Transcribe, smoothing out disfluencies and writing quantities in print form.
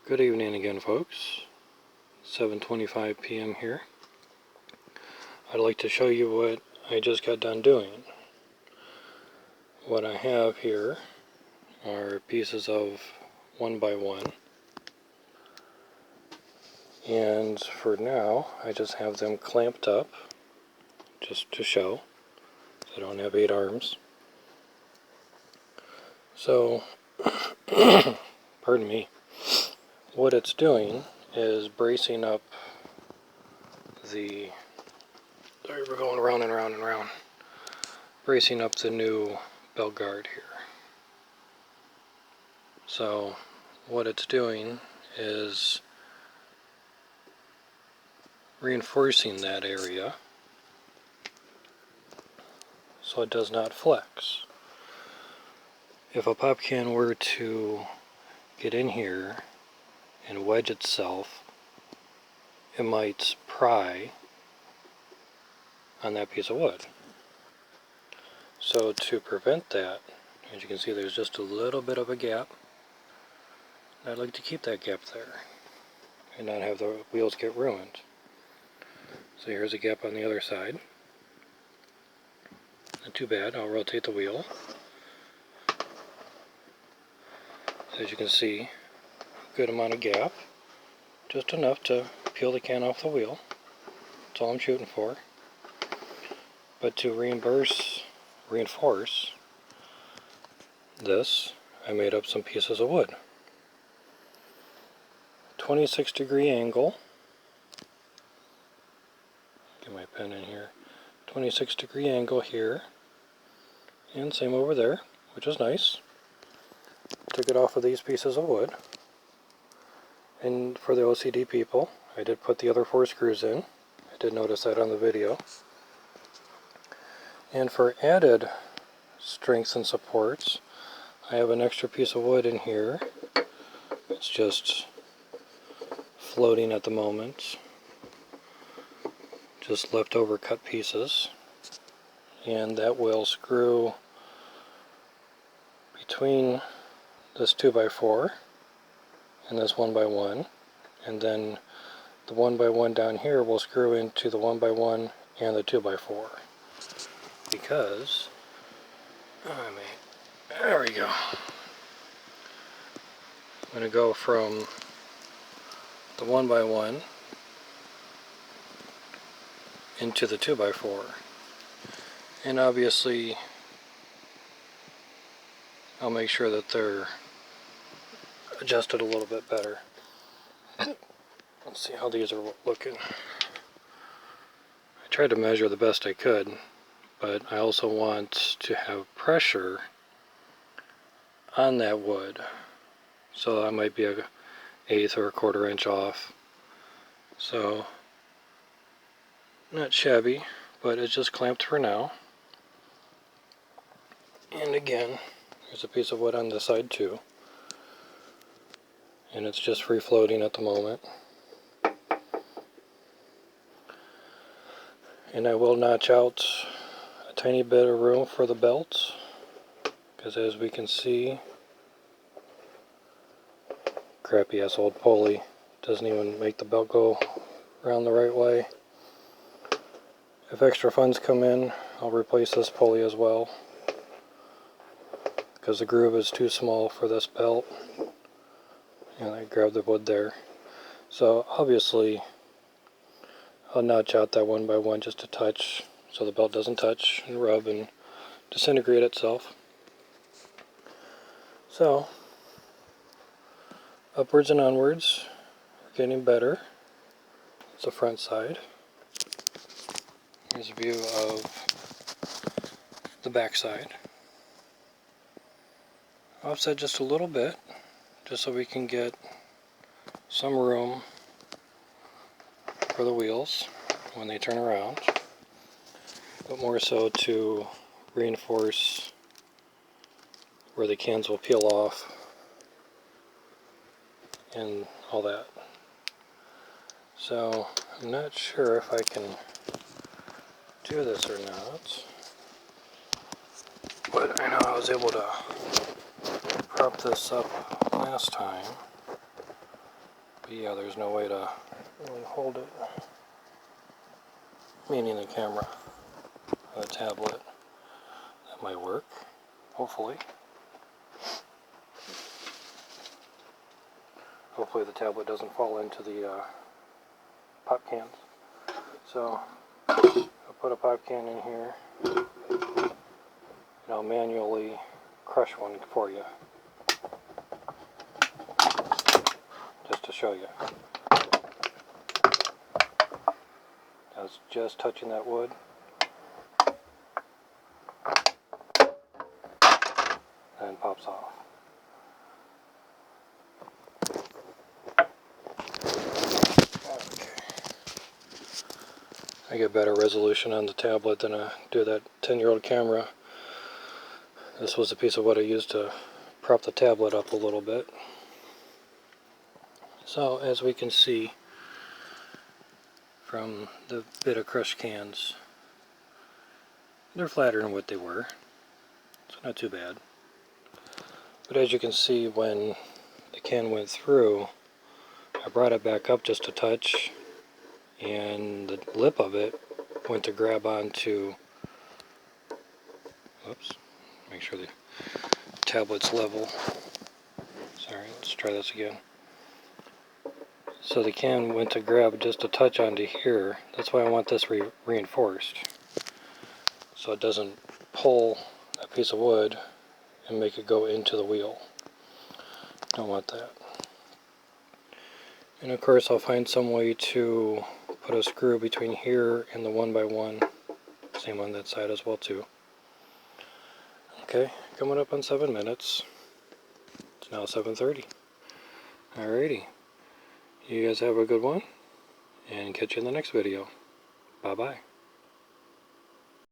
Good evening again, folks. 7:25 p.m. here. I'd like to show you what I just got done doing. What I have here are pieces of 1x1, and for now I just have them clamped up just to show. I don't have 8 arms. So, pardon me. What it's doing is bracing up the, sorry, we're going around and around and around, bracing up the new belt guard here. So what it's doing is reinforcing that area so it does not flex. If a pop can were to get in here and wedge itself, it might pry on that piece of wood. So to prevent that, as you can see, there's just a little bit of a gap. I'd like to keep that gap there and not have the wheels get ruined. So here's a gap on the other side. Not too bad. I'll rotate the wheel. As you can see, good amount of gap, just enough to peel the can off the wheel. That's all I'm shooting for. But to reinforce this, I made up some pieces of wood. 26-degree angle. Get my pen in here. 26-degree angle here, and same over there, which is nice. Took it off of these pieces of wood. And for the OCD people, I did put the other 4 screws in. I did notice that on the video. And for added strength and supports, I have an extra piece of wood in here. It's just floating at the moment. Just leftover cut pieces. And that will screw between this 2x4 and this 1x1, and then the 1x1 down here will screw into the 1x1 and the 2x4, because there we go. I'm going to go from the 1x1 into the 2x4, and obviously I'll make sure that they're adjusted a little bit better. Let's see how these are looking. I tried to measure the best I could, but I also want to have pressure on that wood. So that might be an 1/8 or a 1/4 inch off. So, not shabby, but it's just clamped for now. And again, there's a piece of wood on this side too. And it's just free floating at the moment. And I will notch out a tiny bit of room for the belt, because as we can see, crappy ass old pulley doesn't even make the belt go around the right way. If extra funds come in, I'll replace this pulley as well, because the groove is too small for this belt. And I grabbed the wood there. So obviously I'll notch out that 1x1 just a touch so the belt doesn't touch and rub and disintegrate itself. So upwards and onwards, we're getting better. It's the front side. Here's a view of the back side. Offset just a little bit, just so we can get some room for the wheels when they turn around, but more so to reinforce where the cans will peel off and all that. So I'm not sure if I can do this or not, but I know I was able to prop this up last time. But yeah, there's no way to really hold it, meaning the camera or the tablet. That might work, hopefully. Hopefully the tablet doesn't fall into the pop cans. So I'll put a pop can in here and I'll manually crush one for you, just to show you. I was just touching that wood. And pops off. Okay. I get better resolution on the tablet than I do that 10-year-old camera. This was a piece of wood I used to prop the tablet up a little bit. So as we can see from the bit of crushed cans, they're flatter than what they were. It's not too bad. But as you can see, when the can went through, I brought it back up just a touch, and the lip of it went to grab onto, whoops, make sure the tablet's level. Sorry, let's try this again. So the can went to grab just a touch onto here. That's why I want this reinforced, so it doesn't pull that piece of wood and make it go into the wheel. Don't want that. And of course I'll find some way to put a screw between here and the 1x1. Same on that side as well too. Okay, coming up on 7 minutes. It's now 7:30. Alrighty. You guys have a good one, and catch you in the next video. Bye-bye.